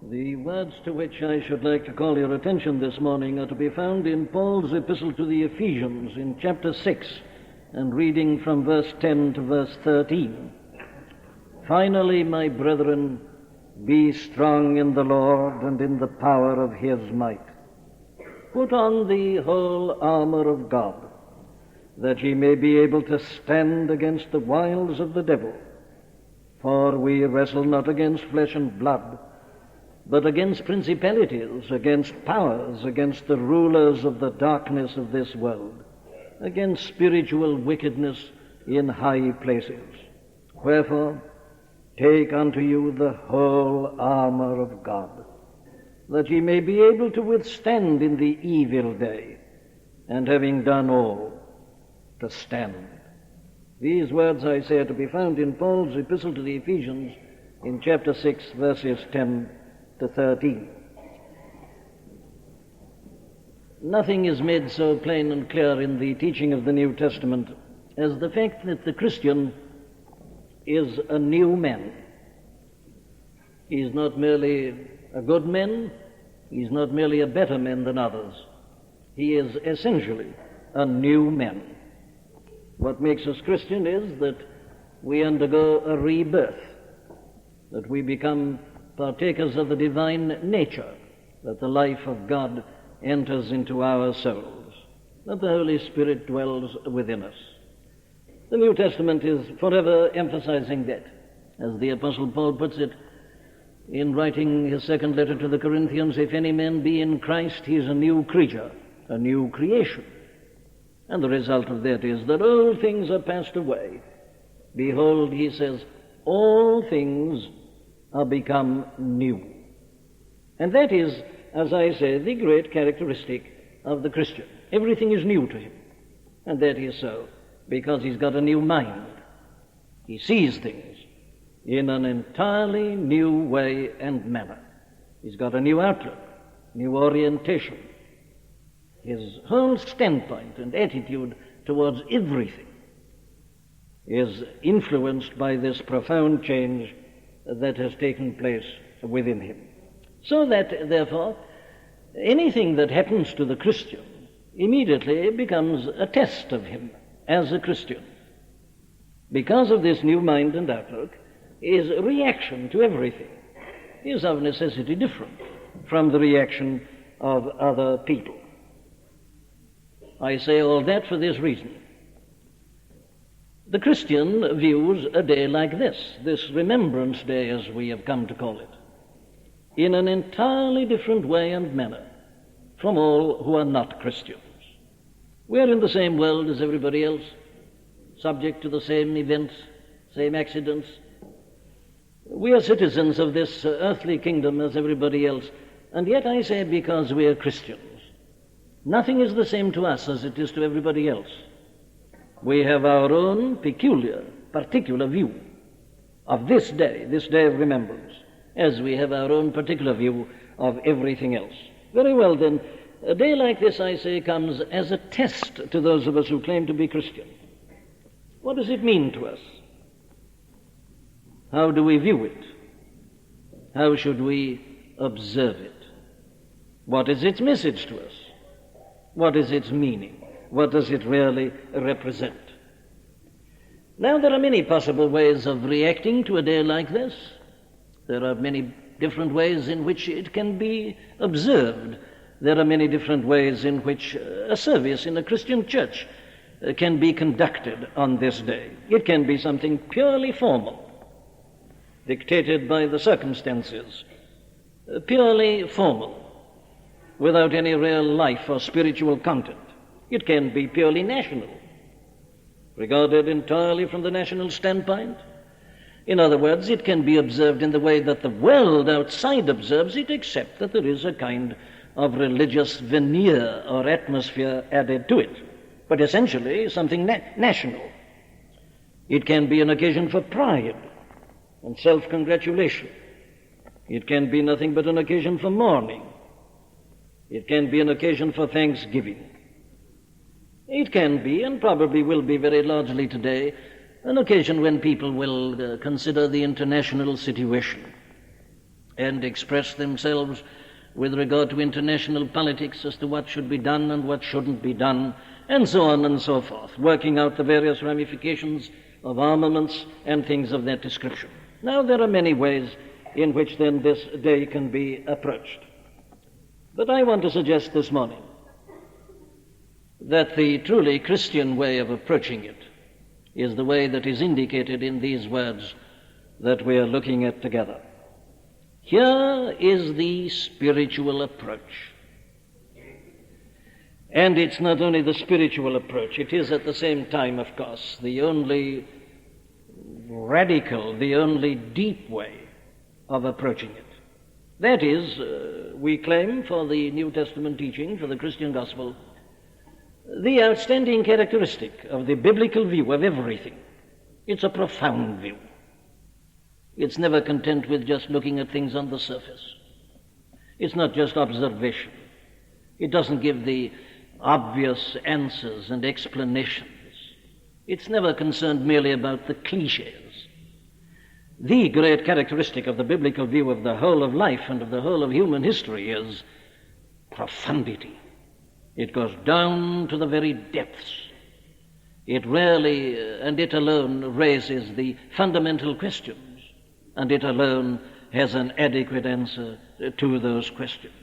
The words to which I should like to call your attention this morning are to be found in Paul's epistle to the Ephesians in chapter 6 and reading from verse 10 to verse 13. Finally, my brethren, be strong in the Lord and in the power of his might. Put on the whole armor of God, that ye may be able to stand against the wiles of the devil. For we wrestle not against flesh and blood, but against principalities, against powers, against the rulers of the darkness of this world, against spiritual wickedness in high places. Wherefore, take unto you the whole armor of God, that ye may be able to withstand in the evil day, and having done all, to stand. These words, I say, are to be found in Paul's epistle to the Ephesians in chapter 6, verses 10 to 13. Nothing is made so plain and clear in the teaching of the New Testament as the fact that the Christian is a new man. He is not merely a good man, he is not merely a better man than others. He is essentially a new man. What makes us Christian is that we undergo a rebirth, that we become partakers of the divine nature, that the life of God enters into our souls, that the Holy Spirit dwells within us. The New Testament is forever emphasizing that. As the Apostle Paul puts it in writing his second letter to the Corinthians, if any man be in Christ, he is a new creature, a new creation. And the result of that is that all things are passed away. Behold, he says, all things are become new. And that is, as I say, the great characteristic of the Christian. Everything is new to him. And that is so because he's got a new mind. He sees things in an entirely new way and manner. He's got a new outlook, new orientation. His whole standpoint and attitude towards everything is influenced by this profound change that has taken place within him. So that, therefore, anything that happens to the Christian immediately becomes a test of him as a Christian. Because of this new mind and outlook, his reaction to everything is of necessity different from the reaction of other people. I say all that for this reason. The Christian views a day like this Remembrance Day, as we have come to call it, in an entirely different way and manner from all who are not Christians. We are in the same world as everybody else, subject to the same events, same accidents. We are citizens of this earthly kingdom as everybody else, and yet I say because we are Christians, nothing is the same to us as it is to everybody else. We have our own peculiar, particular view of this day of remembrance, as we have our own particular view of everything else. Very well then, a day like this, I say, comes as a test to those of us who claim to be Christian. What does it mean to us? How do we view it? How should we observe it? What is its message to us? What is its meaning? What does it really represent? Now, there are many possible ways of reacting to a day like this. There are many different ways in which it can be observed. There are many different ways in which a service in a Christian church can be conducted on this day. It can be something purely formal, dictated by the circumstances, purely formal, without any real life or spiritual content. It can be purely national, regarded entirely from the national standpoint. In other words, it can be observed in the way that the world outside observes it, except that there is a kind of religious veneer or atmosphere added to it, but essentially something national. It can be an occasion for pride and self-congratulation. It can be nothing but an occasion for mourning. It can be an occasion for thanksgiving. It can be, and probably will be very largely today, an occasion when people will consider the international situation and express themselves with regard to international politics as to what should be done and what shouldn't be done, and so on and so forth, working out the various ramifications of armaments and things of that description. Now, there are many ways in which then this day can be approached. But I want to suggest this morning that the truly Christian way of approaching it is the way that is indicated in these words that we are looking at together. Here is the spiritual approach. And it's not only the spiritual approach, it is at the same time, of course, the only radical, the only deep way of approaching it. That is, we claim for the New Testament teaching, for the Christian gospel, the outstanding characteristic of the biblical view of everything. It's a profound view. It's never content with just looking at things on the surface. It's not just observation. It doesn't give the obvious answers and explanations. It's never concerned merely about the cliches. The great characteristic of the biblical view of the whole of life and of the whole of human history is profundity. It goes down to the very depths. It rarely, and it alone, raises the fundamental questions, and it alone has an adequate answer to those questions.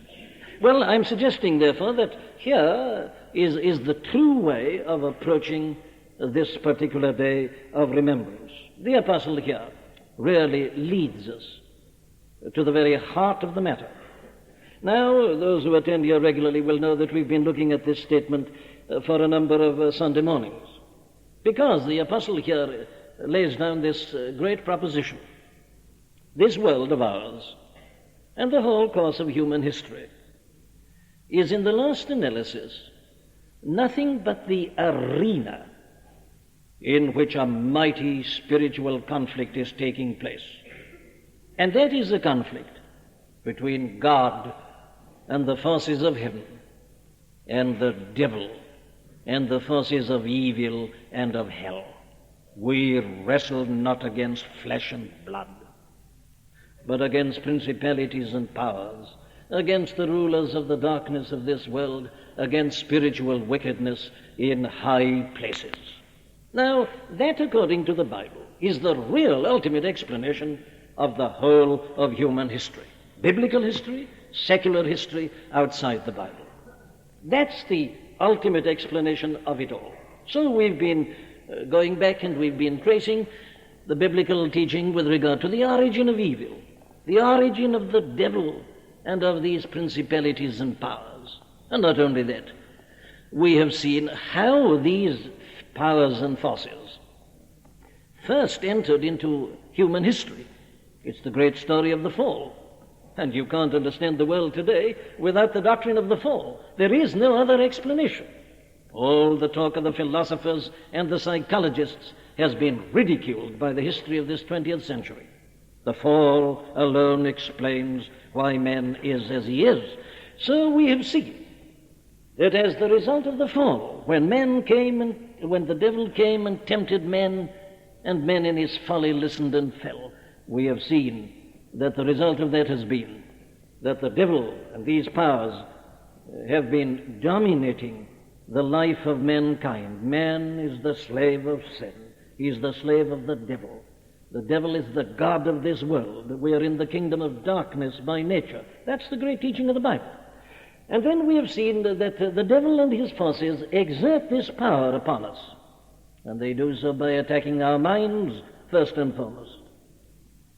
Well, I'm suggesting, therefore, that here is the true way of approaching this particular day of remembrance. The apostle here really leads us to the very heart of the matter. Now, those who attend here regularly will know that we've been looking at this statement for a number of Sunday mornings, because the apostle here lays down this great proposition. This world of ours, and the whole course of human history, is in the last analysis nothing but the arena in which a mighty spiritual conflict is taking place. And that is a conflict between God and the forces of heaven, and the devil and the forces of evil and of hell. We wrestle not against flesh and blood, but against principalities and powers, against the rulers of the darkness of this world, against spiritual wickedness in high places. Now, that, according to the Bible, is the real ultimate explanation of the whole of human history. Biblical history, secular history, outside the Bible. That's the ultimate explanation of it all. So we've been going back and we've been tracing the biblical teaching with regard to the origin of evil, the origin of the devil and of these principalities and powers. And not only that, we have seen how these powers and forces first entered into human history. It's the great story of the fall. And you can't understand the world today without the doctrine of the fall. There is no other explanation. All the talk of the philosophers and the psychologists has been ridiculed by the history of this 20th century. The fall alone explains why man is as he is. So we have seen that as the result of the fall, when the devil came and tempted men, and men in his folly listened and fell, we have seen that the result of that has been that the devil and these powers have been dominating the life of mankind. Man is the slave of sin. He is the slave of the devil. The devil is the god of this world. We are in the kingdom of darkness by nature. That's the great teaching of the Bible. And then we have seen that the devil and his forces exert this power upon us. And they do so by attacking our minds first and foremost.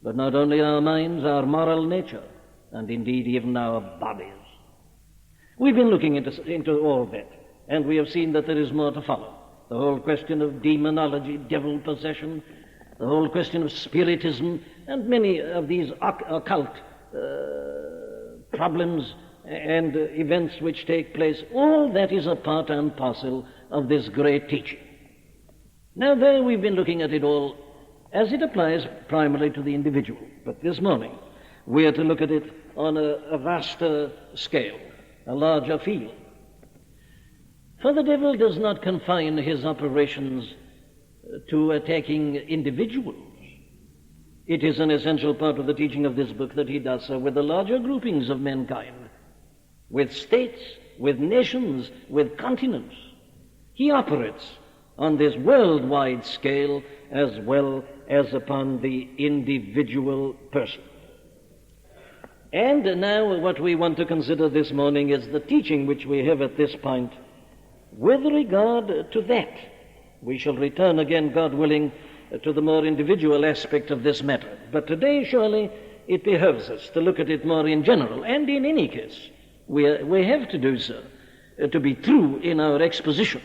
But not only our minds, our moral nature, and indeed even our bodies. We've been looking into all that, and we have seen that there is more to follow. The whole question of demonology, devil possession, the whole question of spiritism, and many of these occult problems and events which take place, all that is a part and parcel of this great teaching. Now there we've been looking at it all as it applies primarily to the individual. But this morning, we are to look at it on a vaster scale, a larger field. For the devil does not confine his operations to attacking individuals. It is an essential part of the teaching of this book that he does so with the larger groupings of mankind, with states, with nations, with continents. He operates on this worldwide scale as well as upon the individual person. And now what we want to consider this morning is the teaching which we have at this point with regard to that. We shall return again, God willing, to the more individual aspect of this matter. But today, surely, it behoves us to look at it more in general, and in any case, we have to do so, to be true in our exposition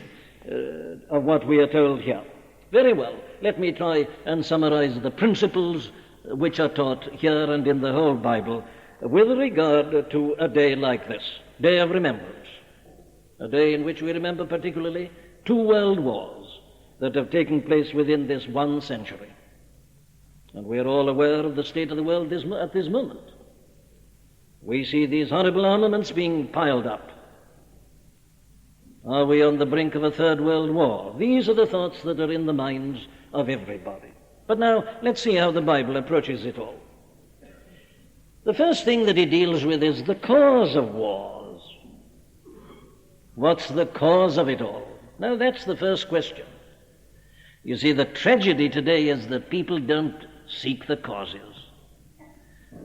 of what we are told here. Very well, let me try and summarize the principles which are taught here and in the whole Bible with regard to a day like this, Day of Remembrance, a day in which we remember particularly 2 world wars that have taken place within this 1 century. And we are all aware of the state of the world at this moment. We see these horrible armaments being piled up. Are we on the brink of a 3rd World War? These are the thoughts that are in the minds of everybody. But now, let's see how the Bible approaches it all. The first thing that it deals with is the cause of wars. What's the cause of it all? Now, that's the first question. You see, the tragedy today is that people don't seek the causes.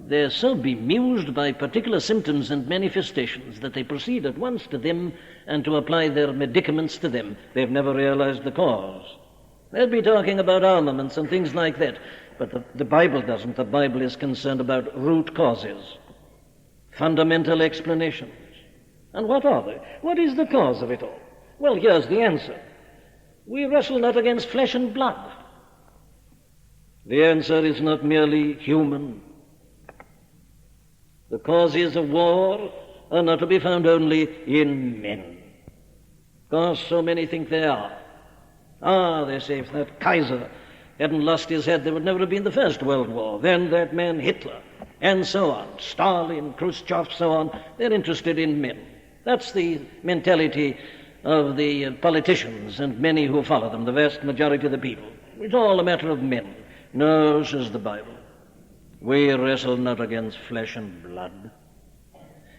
They're so bemused by particular symptoms and manifestations that they proceed at once to them and to apply their medicaments to them. They've never realized the cause. They'll be talking about armaments and things like that, but the Bible doesn't. The Bible is concerned about root causes, fundamental explanations. And what are they? What is the cause of it all? Well, here's the answer. We wrestle not against flesh and blood. The answer is not merely human. The causes of war are not to be found only in men. Of course, so many think they are. They say, if that Kaiser hadn't lost his head, there would never have been the First World War. Then that man Hitler, and so on, Stalin, Khrushchev, so on, they're interested in men. That's the mentality of the politicians and many who follow them, the vast majority of the people. It's all a matter of men. No, says the Bible. We wrestle not against flesh and blood.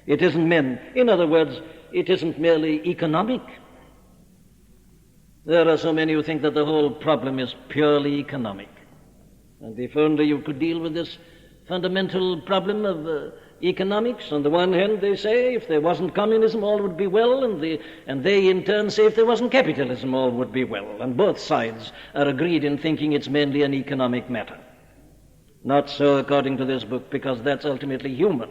It isn't men. In other words, it isn't merely economic. There are so many who think that the whole problem is purely economic. And if only you could deal with this fundamental problem of economics. On the one hand, they say if there wasn't communism, all would be well, and they in turn say if there wasn't capitalism, all would be well. And both sides are agreed in thinking it's mainly an economic matter. Not so according to this book, because that's ultimately human.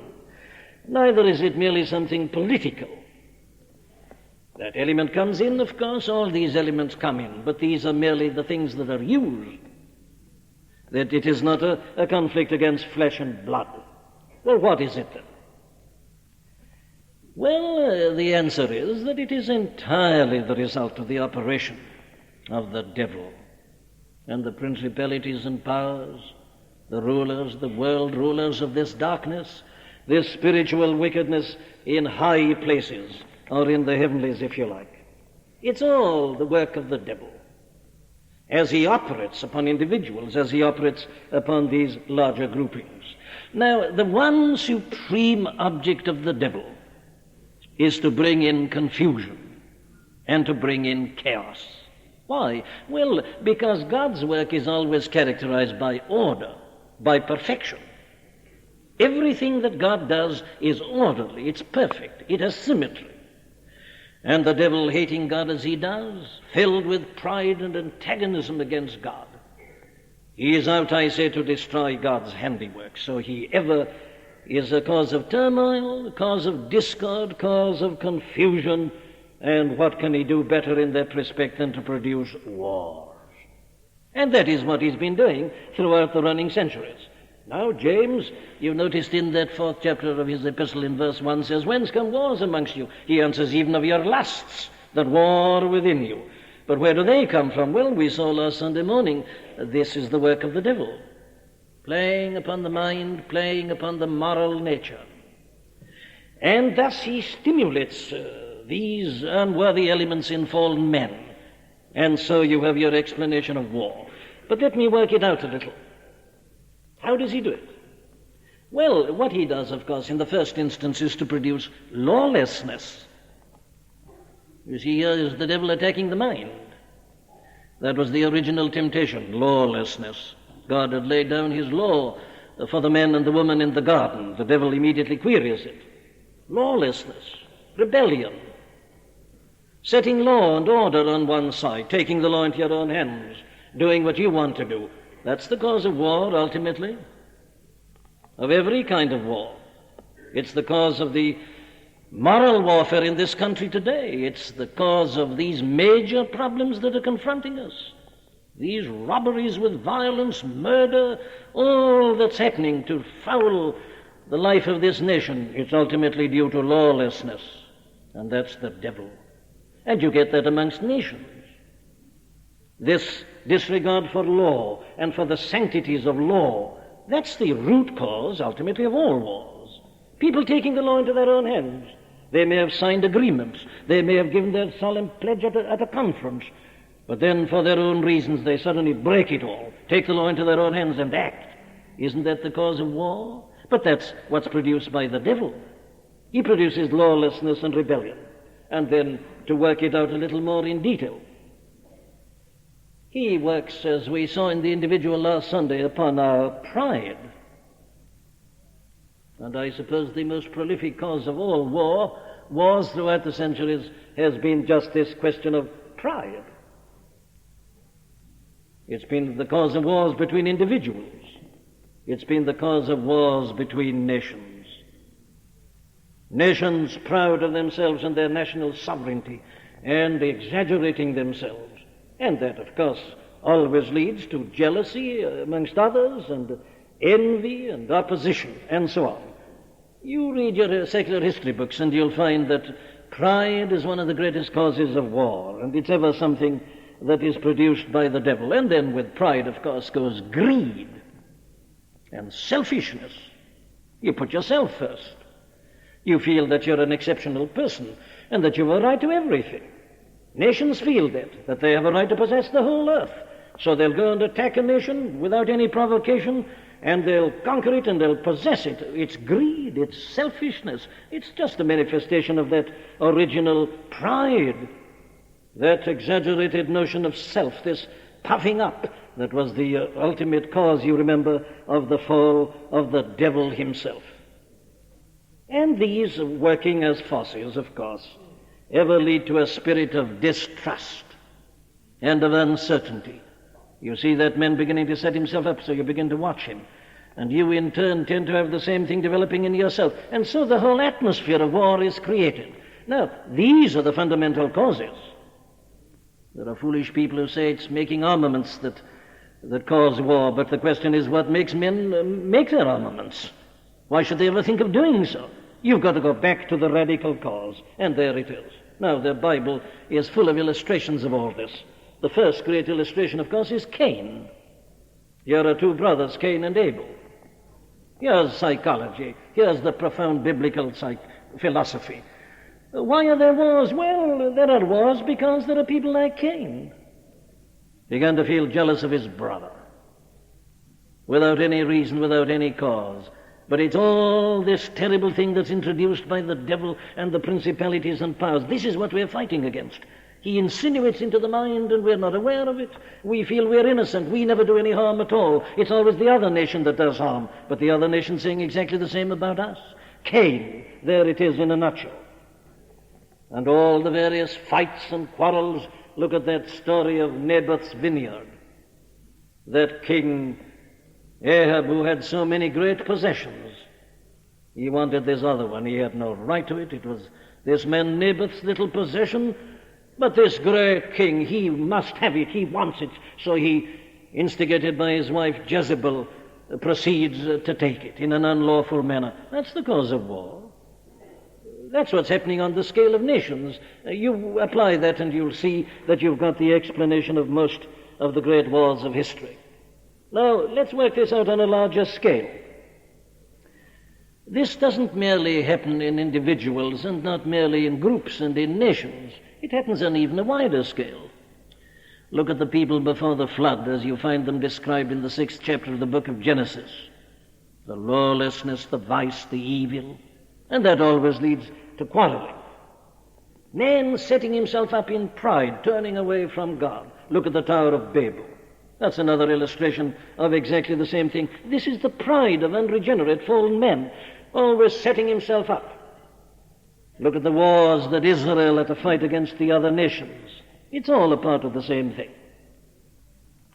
Neither is it merely something political. That element comes in, of course, all these elements come in, but these are merely the things that are used. That it is not a conflict against flesh and blood. Well, what is it then? Well, the answer is that it is entirely the result of the operation of the devil and the principalities and powers, the rulers, the world rulers of this darkness, this spiritual wickedness in high places, or in the heavenlies, if you like. It's all the work of the devil, as he operates upon individuals, as he operates upon these larger groupings. Now, the one supreme object of the devil is to bring in confusion and to bring in chaos. Why? Well, because God's work is always characterized by order, by perfection. Everything that God does is orderly, it's perfect, it has symmetry. And the devil, hating God as he does, filled with pride and antagonism against God, he is out, I say, to destroy God's handiwork. So he ever is a cause of turmoil, a cause of discord, cause of confusion. And what can he do better in that respect than to produce wars? And that is what he's been doing throughout the running centuries. Now, James, you noticed in that 4th chapter of his epistle in verse 1 says, "Whence come wars amongst you?" He answers, "Even of your lusts that war within you." But where do they come from? Well, we saw last Sunday morning, this is the work of the devil, playing upon the mind, playing upon the moral nature. And thus he stimulates these unworthy elements in fallen men. And so you have your explanation of war. But let me work it out a little. How does he do it? Well, what he does, of course, in the first instance is to produce lawlessness. You see, here is the devil attacking the mind. That was the original temptation, lawlessness. God had laid down his law for the man and the woman in the garden. The devil immediately queries it. Lawlessness, rebellion, setting law and order on one side, taking the law into your own hands, doing what you want to do. That's the cause of war, ultimately, of every kind of war. It's the cause of the moral warfare in this country today. It's the cause of these major problems that are confronting us. These robberies with violence, murder, all that's happening to foul the life of this nation, it's ultimately due to lawlessness. And that's the devil. And you get that amongst nations. This disregard for law and for the sanctities of law, that's the root cause, ultimately, of all wars. People taking the law into their own hands. They may have signed agreements. They may have given their solemn pledge at a conference. But then, for their own reasons, they suddenly break it all, take the law into their own hands and act. Isn't that the cause of war? But that's what's produced by the devil. He produces lawlessness and rebellion. And then, to work it out a little more in detail, he works, as we saw in the individual last Sunday, upon our pride. And I suppose the most prolific cause of all wars throughout the centuries, has been just this question of pride. It's been the cause of wars between individuals. It's been the cause of wars between nations. Nations proud of themselves and their national sovereignty and exaggerating themselves. And that, of course, always leads to jealousy amongst others and envy and opposition and so on. You read your secular history books and you'll find that pride is one of the greatest causes of war, and it's ever something that is produced by the devil. And then with pride, of course, goes greed and selfishness. You put yourself first. You feel that you're an exceptional person and that you have a right to everything. Nations feel that they have a right to possess the whole earth. So they'll go and attack a nation without any provocation, and they'll conquer it and they'll possess it. It's greed, it's selfishness. It's just a manifestation of that original pride, that exaggerated notion of self, this puffing up that was the ultimate cause, you remember, of the fall of the devil himself. And these, working as forces, of course, ever lead to a spirit of distrust and of uncertainty. You see that man beginning to set himself up, so you begin to watch him. And you, in turn, tend to have the same thing developing in yourself. And so the whole atmosphere of war is created. Now, these are the fundamental causes. There are foolish people who say it's making armaments that cause war, but the question is, what makes men make their armaments? Why should they ever think of doing so? You've got to go back to the radical cause, and there it is. Now, the Bible is full of illustrations of all this. The first great illustration, of course, is Cain. Here are two brothers, Cain and Abel. Here's psychology. Here's the profound biblical philosophy. Why are there wars? Well, there are wars because there are people like Cain. Began to feel jealous of his brother. Without any reason, without any cause. But it's all this terrible thing that's introduced by the devil and the principalities and powers. This is what we're fighting against. He insinuates into the mind and we're not aware of it. We feel we're innocent. We never do any harm at all. It's always the other nation that does harm. But the other nation saying exactly the same about us. Cain, there it is in a nutshell. And all the various fights and quarrels. Look at that story of Naboth's vineyard. That king Ahab, who had so many great possessions, he wanted this other one. He had no right to it. It was this man Naboth's little possession. But this great king, he must have it. He wants it. So he, instigated by his wife Jezebel, proceeds to take it in an unlawful manner. That's the cause of war. That's what's happening on the scale of nations. You apply that and you'll see that you've got the explanation of most of the great wars of history. Now, let's work this out on a larger scale. This doesn't merely happen in individuals and not merely in groups and in nations. It happens on even a wider scale. Look at the people before the flood as you find them described in the 6th chapter of the book of Genesis. the lawlessness, the vice, the evil, and that always leads to quarreling. Man setting himself up in pride, turning away from God. Look at the Tower of Babel. That's another illustration of exactly the same thing. This is the pride of unregenerate fallen men, always setting himself up. Look at the wars that Israel had to fight against the other nations. It's all a part of the same thing.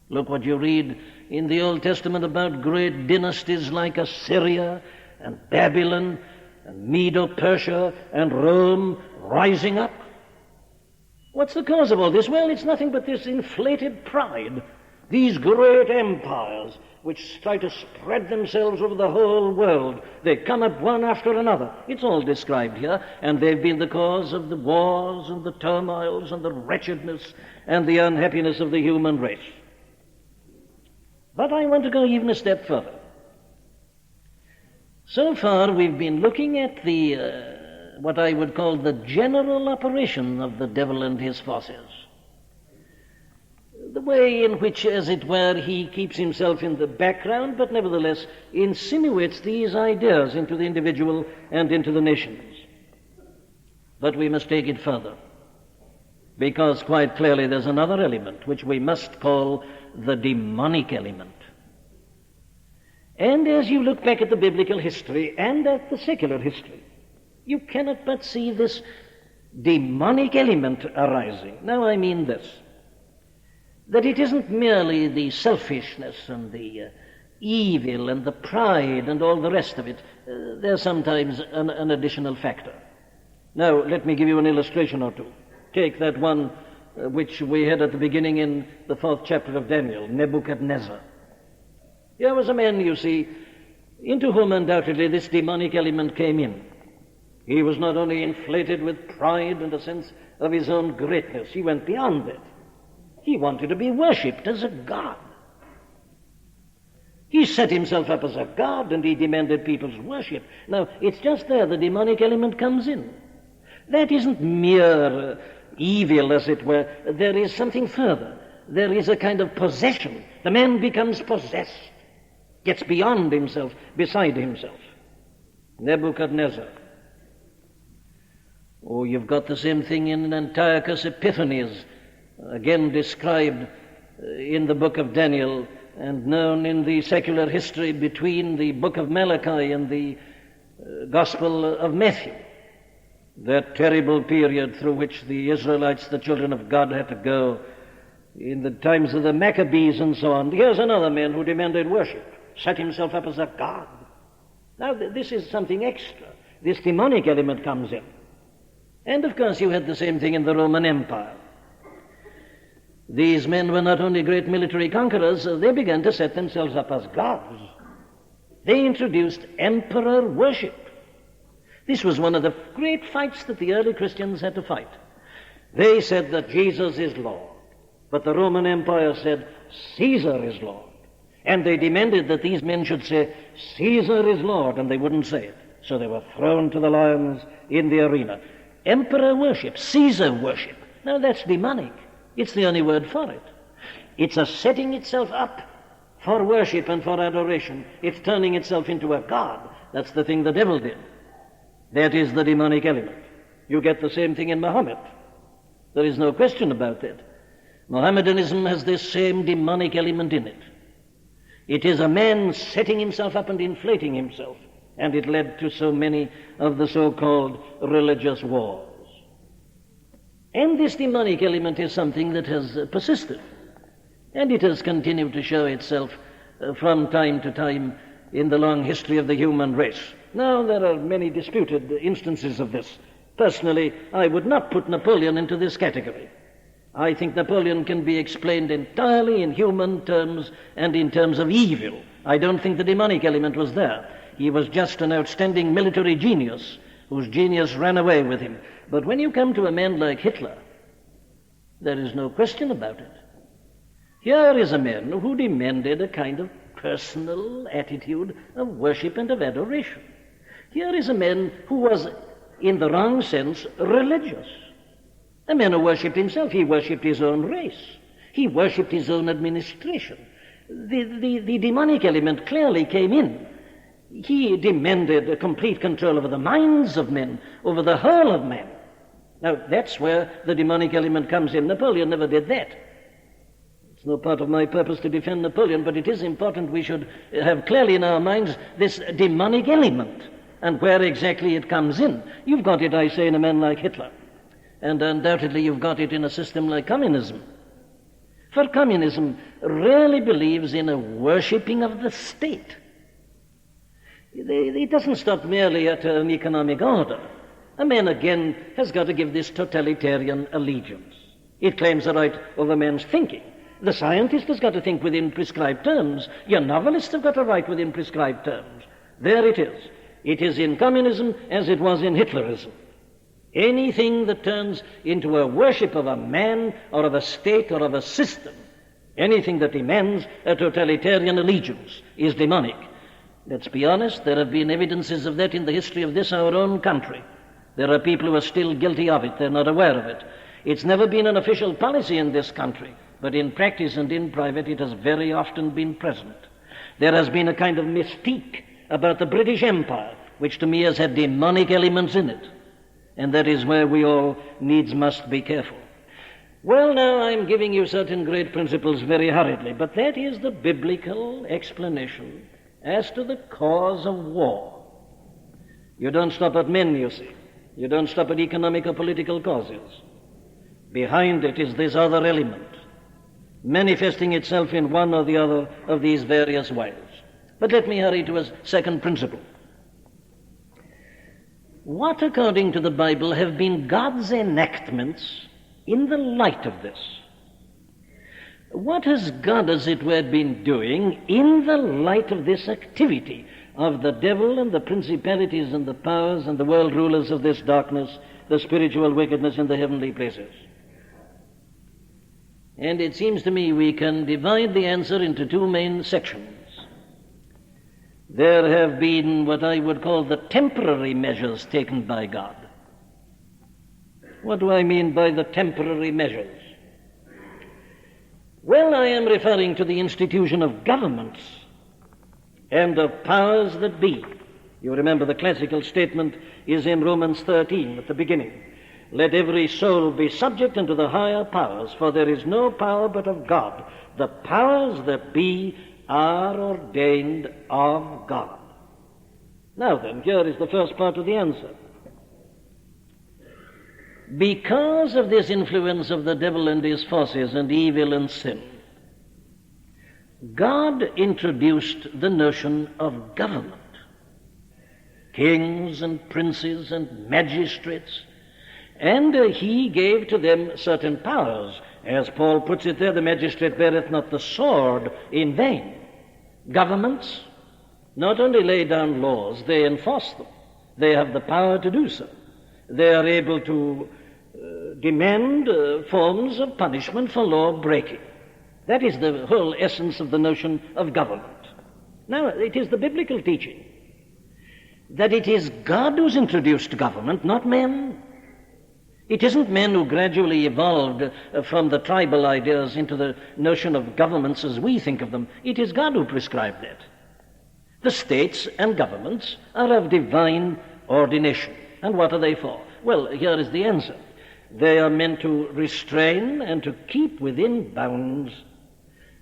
Look what you read in the Old Testament about great dynasties like Assyria and Babylon and Medo-Persia and Rome rising up. What's the cause of all this? Well, it's nothing but this inflated pride. These great empires which try to spread themselves over the whole world, they come up one after another. It's all described here, and they've been the cause of the wars and the turmoils and the wretchedness and the unhappiness of the human race. But I want to go even a step further. So far we've been looking at the what I would call the general operation of the devil and his forces. The way in which, as it were, he keeps himself in the background, but nevertheless insinuates these ideas into the individual and into the nations. But we must take it further, because quite clearly there's another element which we must call the demonic element. And as you look back at the biblical history and at the secular history, you cannot but see this demonic element arising. Now I mean this, that it isn't merely the selfishness and the evil and the pride and all the rest of it. There's sometimes an additional factor. Now, let me give you an illustration or two. Take that one which we had at the beginning in the 4th chapter of Daniel, Nebuchadnezzar. Here was a man, you see, into whom undoubtedly this demonic element came in. He was not only inflated with pride and a sense of his own greatness, he went beyond it. He wanted to be worshipped as a god. He set himself up as a god and he demanded people's worship. Now, it's just there the demonic element comes in. That isn't mere evil, as it were. There is something further. There is a kind of possession. The man becomes possessed, gets beyond himself, beside himself. Nebuchadnezzar. Oh, you've got the same thing in Antiochus Epiphanes, again described in the book of Daniel and known in the secular history between the book of Malachi and the Gospel of Matthew. That terrible period through which the Israelites, the children of God, had to go in the times of the Maccabees and so on. Here's another man who demanded worship, set himself up as a god. Now, this is something extra. This demonic element comes in. And, of course, you had the same thing in the Roman Empire. These men were not only great military conquerors, they began to set themselves up as gods. They introduced emperor worship. This was one of the great fights that the early Christians had to fight. They said that Jesus is Lord, but the Roman Empire said Caesar is Lord. And they demanded that these men should say Caesar is Lord, and they wouldn't say it. So they were thrown to the lions in the arena. Emperor worship, Caesar worship. Now that's demonic. It's the only word for it. It's a setting itself up for worship and for adoration. It's turning itself into a god. That's the thing the devil did. That is the demonic element. You get the same thing in Muhammad. There is no question about that. Mohammedanism has this same demonic element in it. It is a man setting himself up and inflating himself, and it led to so many of the so-called religious wars. And this demonic element is something that has persisted, and it has continued to show itself from time to time in the long history of the human race. Now, there are many disputed instances of this. Personally, I would not put Napoleon into this category. I think Napoleon can be explained entirely in human terms and in terms of evil. I don't think the demonic element was there. He was just an outstanding military genius whose genius ran away with him. But when you come to a man like Hitler, there is no question about it. Here is a man who demanded a kind of personal attitude of worship and of adoration. Here is a man who was, in the wrong sense, religious. A man who worshipped himself. He worshipped his own race. He worshipped his own administration. The demonic element clearly came in. He demanded a complete control over the minds of men, over the whole of men. Now, that's where the demonic element comes in. Napoleon never did that. It's no part of my purpose to defend Napoleon, but it is important we should have clearly in our minds this demonic element and where exactly it comes in. You've got it, I say, in a man like Hitler. And undoubtedly you've got it in a system like communism. For communism really believes in a worshipping of the state. It doesn't stop merely at an economic order. A man, again, has got to give this totalitarian allegiance. It claims the right over man's thinking. The scientist has got to think within prescribed terms. Your novelists have got to write within prescribed terms. There it is. It is in communism as it was in Hitlerism. Anything that turns into a worship of a man or of a state or of a system, anything that demands a totalitarian allegiance is demonic. Let's be honest, there have been evidences of that in the history of this, our own country. There are people who are still guilty of it. They're not aware of it. It's never been an official policy in this country, but in practice and in private it has very often been present. There has been a kind of mystique about the British Empire, which to me has had demonic elements in it. And that is where we all needs must be careful. Well, now I'm giving you certain great principles very hurriedly, but that is the biblical explanation as to the cause of war. You don't stop at men, you see. You don't stop at economic or political causes. Behind it is this other element, manifesting itself in one or the other of these various ways. But let me hurry to a second principle. What, according to the Bible, have been God's enactments in the light of this? What has God, as it were, been doing in the light of this activity of the devil and the principalities and the powers and the world rulers of this darkness, the spiritual wickedness in the heavenly places? And it seems to me we can divide the answer into two main sections. There have been what I would call the temporary measures taken by God. What do I mean by the temporary measures? Well, I am referring to the institution of governments and of powers that be. You remember the classical statement is in Romans 13 at the beginning. Let every soul be subject unto the higher powers, for there is no power but of God. The powers that be are ordained of God. Now then, here is the first part of the answer. Because of this influence of the devil and his forces and evil and sin, God introduced the notion of government. Kings and princes and magistrates, and he gave to them certain powers. As Paul puts it there, the magistrate beareth not the sword in vain. Governments not only lay down laws, they enforce them. They have the power to do so. They are able to demand forms of punishment for law breaking. That is the whole essence of the notion of government. Now, it is the biblical teaching that it is God who's introduced government, not men. It isn't men who gradually evolved from the tribal ideas into the notion of governments as we think of them. It is God who prescribed that. The states and governments are of divine ordination. And what are they for? Well, here is the answer. They are meant to restrain and to keep within bounds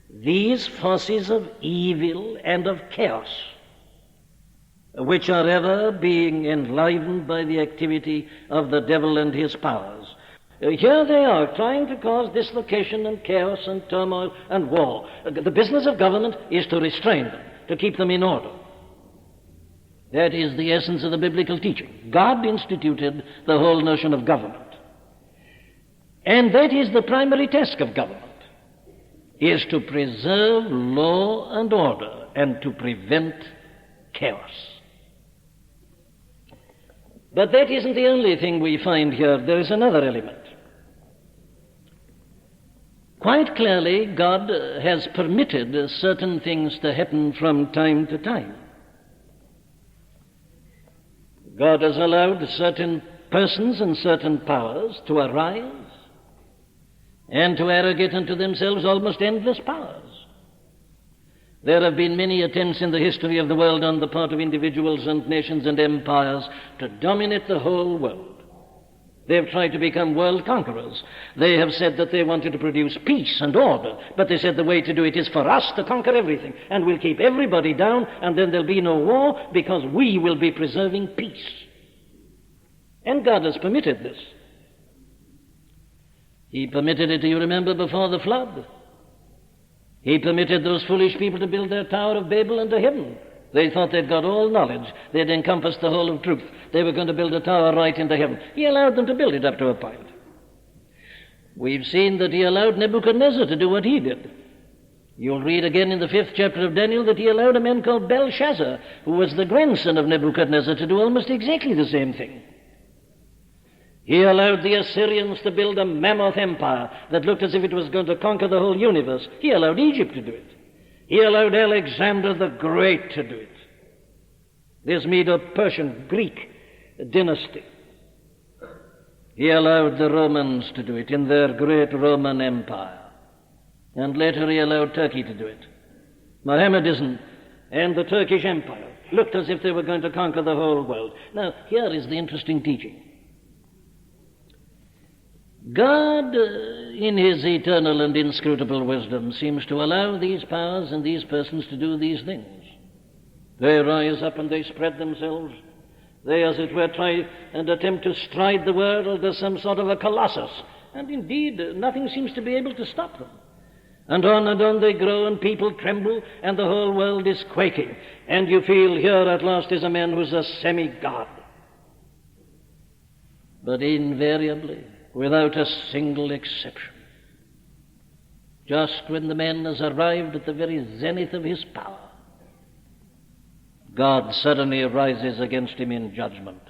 these forces of evil and of chaos, which are ever being enlivened by the activity of the devil and his powers. Here they are, trying to cause dislocation and chaos and turmoil and war. The business of government is to restrain them, to keep them in order. That is the essence of the biblical teaching. God instituted the whole notion of government. And that is the primary task of government, is to preserve law and order and to prevent chaos. But that isn't the only thing we find here. There is another element. Quite clearly, God has permitted certain things to happen from time to time. God has allowed certain persons and certain powers to arise and to arrogate unto themselves almost endless powers. There have been many attempts in the history of the world on the part of individuals and nations and empires to dominate the whole world. They've tried to become world conquerors. They have said that they wanted to produce peace and order, but they said the way to do it is for us to conquer everything, and we'll keep everybody down, and then there'll be no war because we will be preserving peace. And God has permitted this. He permitted it, do you remember, before the flood? He permitted those foolish people to build their Tower of Babel into heaven. They thought they'd got all knowledge. They'd encompassed the whole of truth. They were going to build a tower right into heaven. He allowed them to build it up to a point. We've seen that he allowed Nebuchadnezzar to do what he did. You'll read again in the 5th chapter of Daniel that he allowed a man called Belshazzar, who was the grandson of Nebuchadnezzar, to do almost exactly the same thing. He allowed the Assyrians to build a mammoth empire that looked as if it was going to conquer the whole universe. He allowed Egypt to do it. He allowed Alexander the Great to do it. This Medo-Persian Greek dynasty. He allowed the Romans to do it in their great Roman Empire. And later he allowed Turkey to do it. Mohammedanism and the Turkish Empire looked as if they were going to conquer the whole world. Now, here is the interesting teaching. God, in his eternal and inscrutable wisdom, seems to allow these powers and these persons to do these things. They rise up and they spread themselves. They, as it were, try and attempt to stride the world as some sort of a colossus. And indeed, nothing seems to be able to stop them. And on they grow, and people tremble, and the whole world is quaking. And you feel here at last is a man who's a semi-god. But invariably, without a single exception, just when the man has arrived at the very zenith of his power, God suddenly rises against him in judgment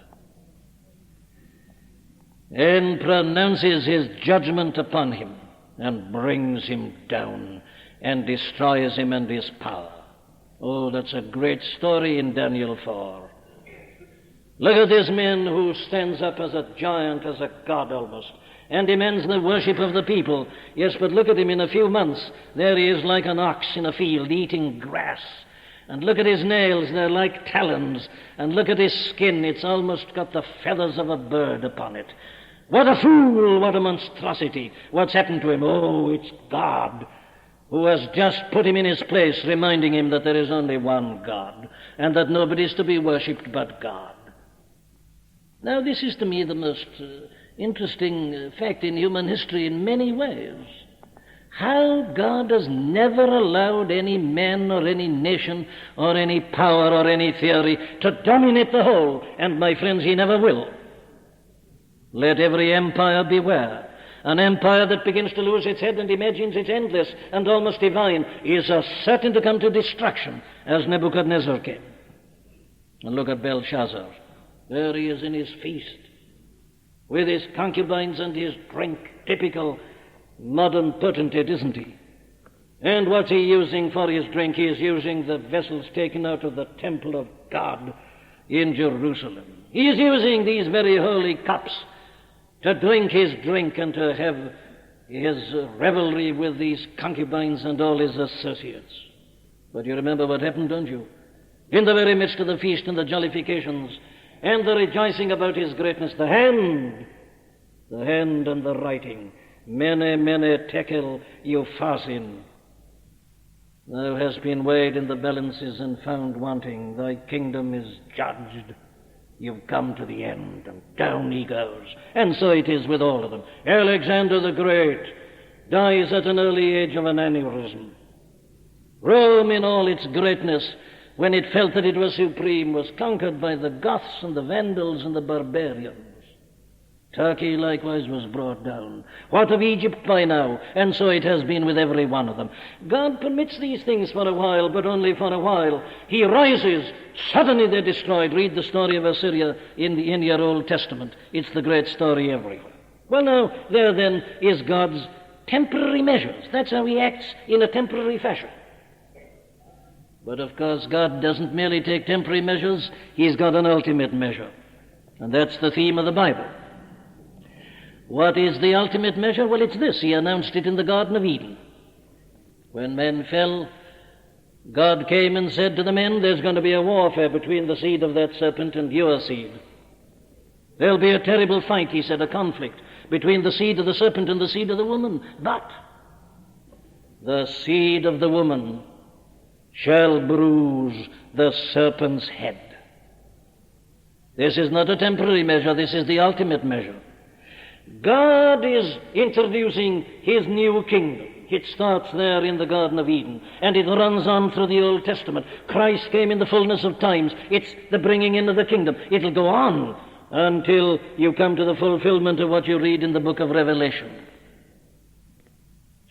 and pronounces his judgment upon him and brings him down and destroys him and his power. Oh, that's a great story in Daniel 4. Look at this man who stands up as a giant, as a god almost, and demands the worship of the people. Yes, but look at him in a few months. There he is like an ox in a field eating grass. And look at his nails, they're like talons. And look at his skin, it's almost got the feathers of a bird upon it. What a fool, what a monstrosity. What's happened to him? Oh, it's God, who has just put him in his place, reminding him that there is only one God, and that nobody is to be worshipped but God. Now, this is to me the most interesting fact in human history in many ways. How God has never allowed any man or any nation or any power or any theory to dominate the whole, and my friends, he never will. Let every empire beware. An empire that begins to lose its head and imagines it's endless and almost divine is certain to come to destruction, as Nebuchadnezzar came. And look at Belshazzar. There he is in his feast, with his concubines and his drink. Typical modern potentate, isn't he? And what's he using for his drink? He is using the vessels taken out of the temple of God in Jerusalem. He is using these very holy cups to drink his drink and to have his revelry with these concubines and all his associates. But you remember what happened, don't you? In the very midst of the feast and the jollifications and the rejoicing about his greatness, the hand and the writing, mene, mene, tekel, upharsin, thou hast been weighed in the balances and found wanting. Thy kingdom is judged. You've come to the end, and down he goes. And so it is with all of them. Alexander the Great dies at an early age of an aneurysm. Rome, in all its greatness, when it felt that it was supreme, was conquered by the Goths and the Vandals and the barbarians. Turkey likewise was brought down. What of Egypt by now? And so it has been with every one of them. God permits these things for a while, but only for a while. He rises. Suddenly they're destroyed. Read the story of Assyria in your Old Testament. It's the great story everywhere. Well, now, there then is God's temporary measures. That's how he acts in a temporary fashion. But of course, God doesn't merely take temporary measures. He's got an ultimate measure. And that's the theme of the Bible. What is the ultimate measure? Well, it's this. He announced it in the Garden of Eden. When man fell, God came and said to the men, there's going to be a warfare between the seed of that serpent and your seed. There'll be a terrible fight, he said, a conflict between the seed of the serpent and the seed of the woman. But the seed of the woman shall bruise the serpent's head. This is not a temporary measure, this is the ultimate measure. God is introducing his new kingdom. It starts there in the Garden of Eden, and it runs on through the Old Testament. Christ came in the fullness of times. It's the bringing in of the kingdom. It'll go on until you come to the fulfillment of what you read in the book of Revelation.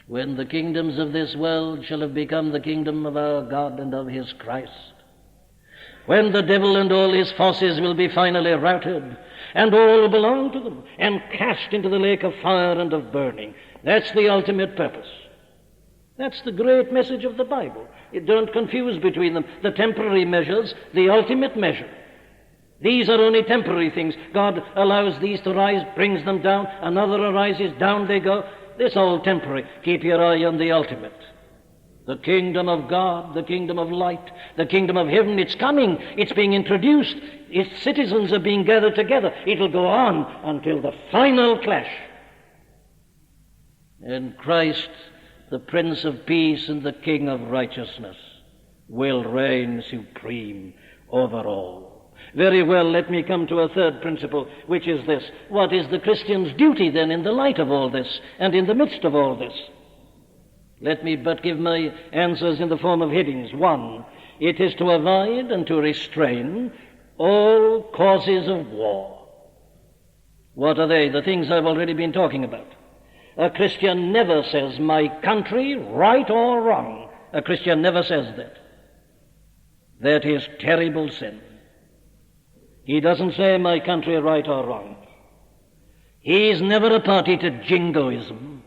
When the kingdoms of this world shall have become the kingdom of our God and of his Christ. When the devil and all his forces will be finally routed, and all belong to them, and cast into the lake of fire and of burning. That's the ultimate purpose. That's the great message of the Bible. You don't confuse between them. The temporary measures, the ultimate measure. These are only temporary things. God allows these to rise, brings them down, another arises, down they go. This is all temporary. Keep your eye on the ultimate. The kingdom of God, the kingdom of light, the kingdom of heaven, it's coming. It's being introduced. Its citizens are being gathered together. It'll go on until the final clash. And Christ, the Prince of Peace and the King of Righteousness, will reign supreme over all. Very well, let me come to a third principle, which is this. What is the Christian's duty then in the light of all this and in the midst of all this? Let me but give my answers in the form of headings. 1, it is to avoid and to restrain all causes of war. What are they? The things I've already been talking about. A Christian never says, my country, right or wrong. A Christian never says that. That is terrible sin. He doesn't say, my country, right or wrong. He is never a party to jingoism.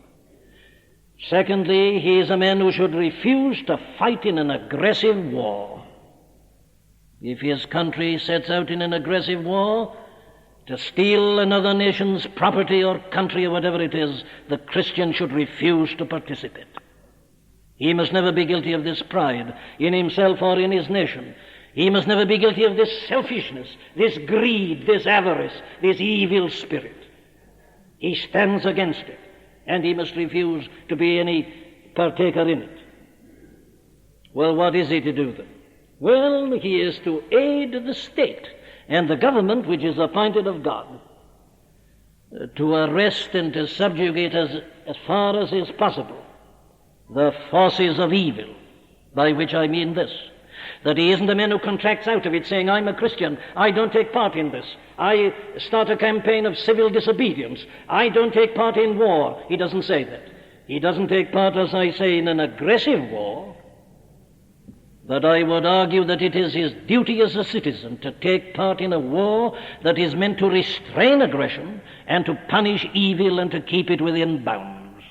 Secondly, he is a man who should refuse to fight in an aggressive war. If his country sets out in an aggressive war, to steal another nation's property or country or whatever it is, the Christian should refuse to participate. He must never be guilty of this pride in himself or in his nation. He must never be guilty of this selfishness, this greed, this avarice, this evil spirit. He stands against it, and he must refuse to be any partaker in it. Well, what is he to do then? Well, he is to aid the state and the government which is appointed of God, to arrest and to subjugate as far as is possible the forces of evil, by which I mean this, that he isn't a man who contracts out of it saying, I'm a Christian, I don't take part in this, I start a campaign of civil disobedience, I don't take part in war. He doesn't say that. He doesn't take part, as I say, in an aggressive war. But I would argue that it is his duty as a citizen to take part in a war that is meant to restrain aggression and to punish evil and to keep it within bounds.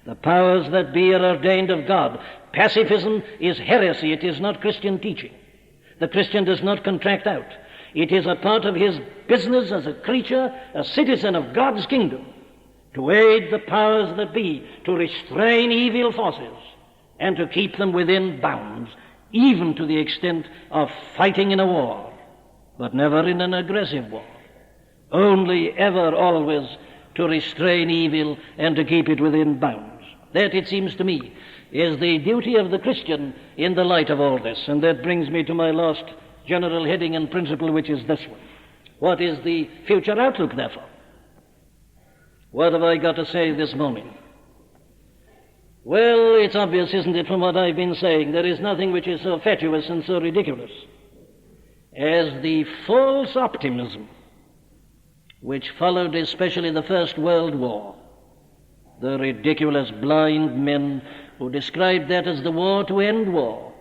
The powers that be are ordained of God. Pacifism is heresy. It is not Christian teaching. The Christian does not contract out. It is a part of his business as a creature, a citizen of God's kingdom, to aid the powers that be, to restrain evil forces and to keep them within bounds, even to the extent of fighting in a war, but never in an aggressive war. Only, ever, always to restrain evil and to keep it within bounds. That, it seems to me, is the duty of the Christian in the light of all this. And that brings me to my last general heading and principle, which is this one. What is the future outlook, therefore? What have I got to say this morning? Well, it's obvious, isn't it, from what I've been saying, there is nothing which is so fatuous and so ridiculous as the false optimism which followed especially the First World War. The ridiculous blind men who described that as the war to end war.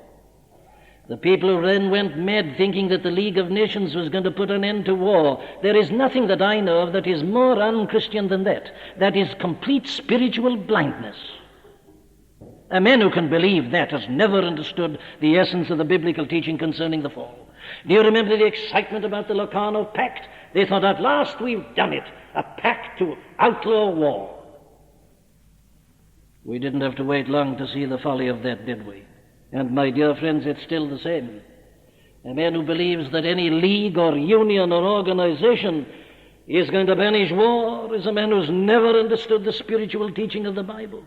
The people who then went mad thinking that the League of Nations was going to put an end to war. There is nothing that I know of that is more un-Christian than that. That is complete spiritual blindness. A man who can believe that has never understood the essence of the biblical teaching concerning the fall. Do you remember the excitement about the Locarno Pact? They thought, at last we've done it, a pact to outlaw war. We didn't have to wait long to see the folly of that, did we? And my dear friends, it's still the same. A man who believes that any league or union or organization is going to banish war is a man who's never understood the spiritual teaching of the Bible.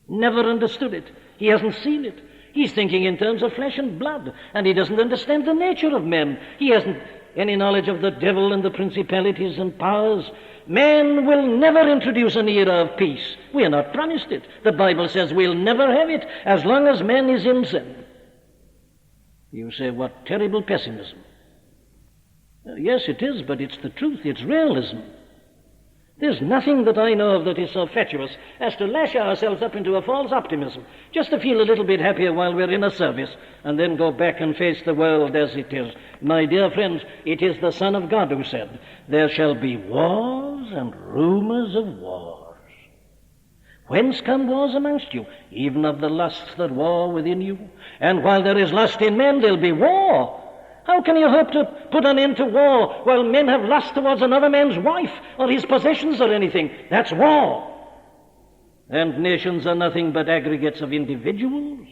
Never understood it. He hasn't seen it. He's thinking in terms of flesh and blood, and he doesn't understand the nature of men. He hasn't any knowledge of the devil and the principalities and powers. Man will never introduce an era of peace. We are not promised it. The Bible says we'll never have it as long as man is in sin. You say, what terrible pessimism. Yes, it is, but it's the truth. It's realism. There's nothing that I know of that is so fatuous as to lash ourselves up into a false optimism, just to feel a little bit happier while we're in a service, and then go back and face the world as it is. My dear friends, it is the Son of God who said, there shall be wars and rumors of wars. Whence come wars amongst you? Even of the lusts that war within you. And while there is lust in men, there'll be war. How can you hope to put an end to war while men have lust towards another man's wife or his possessions or anything? That's war. And nations are nothing but aggregates of individuals.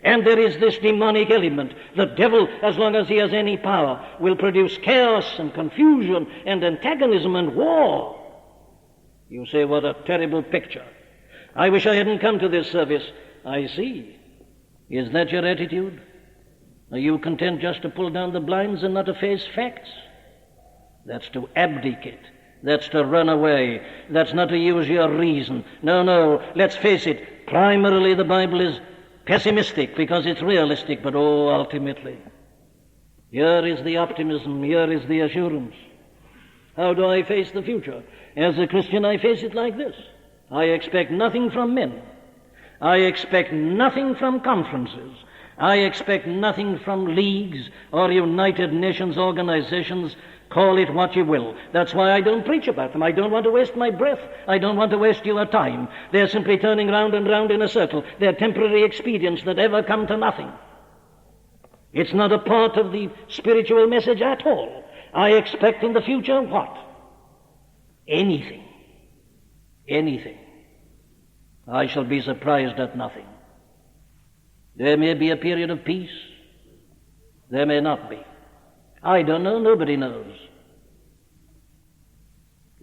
And there is this demonic element. The devil, as long as he has any power, will produce chaos and confusion and antagonism and war. You say, what a terrible picture. I wish I hadn't come to this service. I see. Is that your attitude? Are you content just to pull down the blinds and not to face facts? That's to abdicate. That's to run away. That's not to use your reason. No, let's face it. Primarily the Bible is pessimistic because it's realistic, but ultimately, here is the optimism, here is the assurance. How do I face the future? As a Christian, I face it like this. I expect nothing from men. I expect nothing from conferences. I expect nothing from leagues or United Nations organizations. Call it what you will. That's why I don't preach about them. I don't want to waste my breath. I don't want to waste your time. They're simply turning round and round in a circle. They're temporary expedients that ever come to nothing. It's not a part of the spiritual message at all. I expect in the future what? Anything. Anything. I shall be surprised at nothing. There may be a period of peace. There may not be. I don't know. Nobody knows.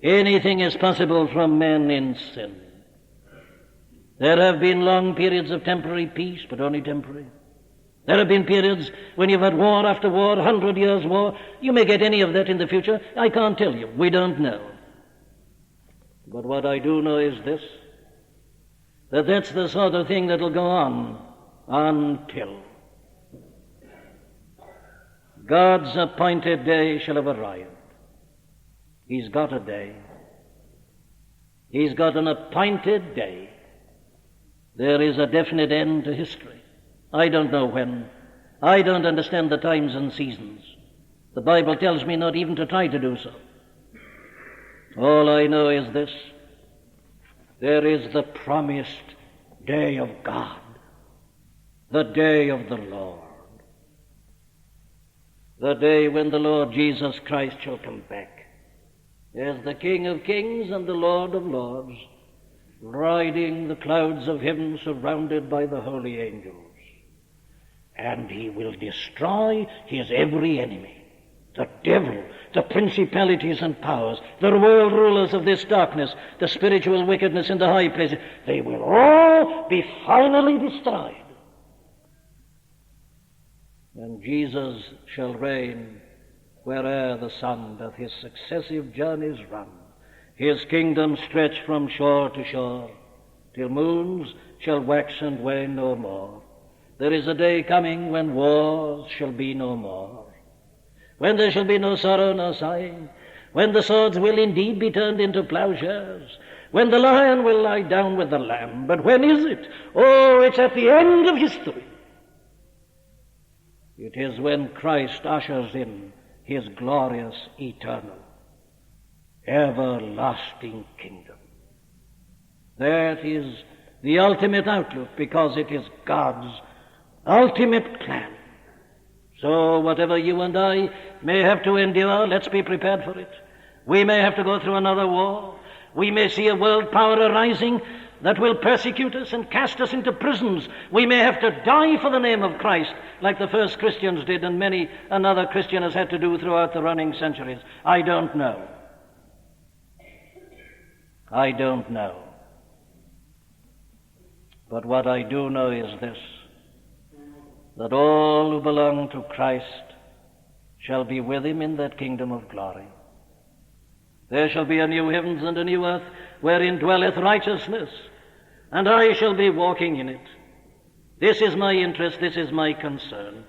Anything is possible from men in sin. There have been long periods of temporary peace, but only temporary. There have been periods when you've had war after war, 100 years war. You may get any of that in the future. I can't tell you. We don't know. But what I do know is this, that that's the sort of thing that'll go on until God's appointed day shall have arrived. He's got a day. He's got an appointed day. There is a definite end to history. I don't know when. I don't understand the times and seasons. The Bible tells me not even to try to do so. All I know is this. There is the promised day of God, the day of the Lord, the day when the Lord Jesus Christ shall come back as the King of kings and the Lord of lords, riding the clouds of heaven surrounded by the holy angels. And he will destroy his every enemy. The devil, the principalities and powers, the world rulers of this darkness, the spiritual wickedness in the high places, they will all be finally destroyed. And Jesus shall reign where'er the sun doth his successive journeys run, his kingdom stretch from shore to shore, till moons shall wax and wane no more. There is a day coming when wars shall be no more, when there shall be no sorrow, no sighing, when the swords will indeed be turned into plowshares, when the lion will lie down with the lamb. But when is it? Oh, it's at the end of history. It is when Christ ushers in his glorious, eternal, everlasting kingdom. That is the ultimate outlook, because it is God's ultimate plan. So whatever you and I may have to endure, let's be prepared for it. We may have to go through another war. We may see a world power arising. that will persecute us and cast us into prisons. We may have to die for the name of Christ, like the first Christians did and many another Christian has had to do throughout the running centuries. I don't know. I don't know. But what I do know is this, that all who belong to Christ shall be with him in that kingdom of glory. There shall be a new heavens and a new earth, wherein dwelleth righteousness, and I shall be walking in it. This is my interest, this is my concern.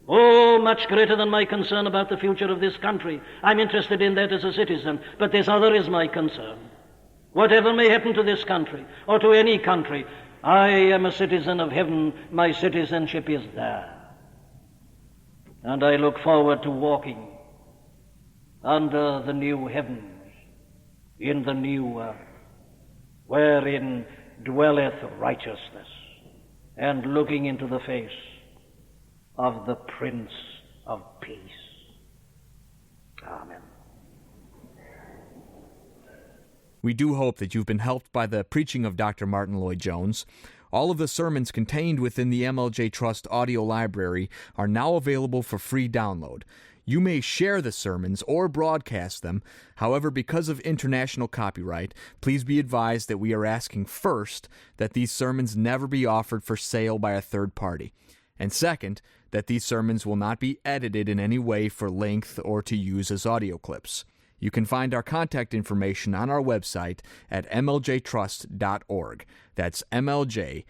Oh, much greater than my concern about the future of this country. I'm interested in that as a citizen, but this other is my concern. Whatever may happen to this country, or to any country, I am a citizen of heaven. My citizenship is there. And I look forward to walking under the new heavens, in the new earth, wherein dwelleth righteousness, and looking into the face of the Prince of Peace. Amen. We do hope that you've been helped by the preaching of Dr. Martyn Lloyd-Jones. All of the sermons contained within the MLJ Trust audio library are now available for free download. You may share the sermons or broadcast them. However, because of international copyright, please be advised that we are asking first that these sermons never be offered for sale by a third party. And second, that these sermons will not be edited in any way for length or to use as audio clips. You can find our contact information on our website at mljtrust.org. That's mljtrust.org.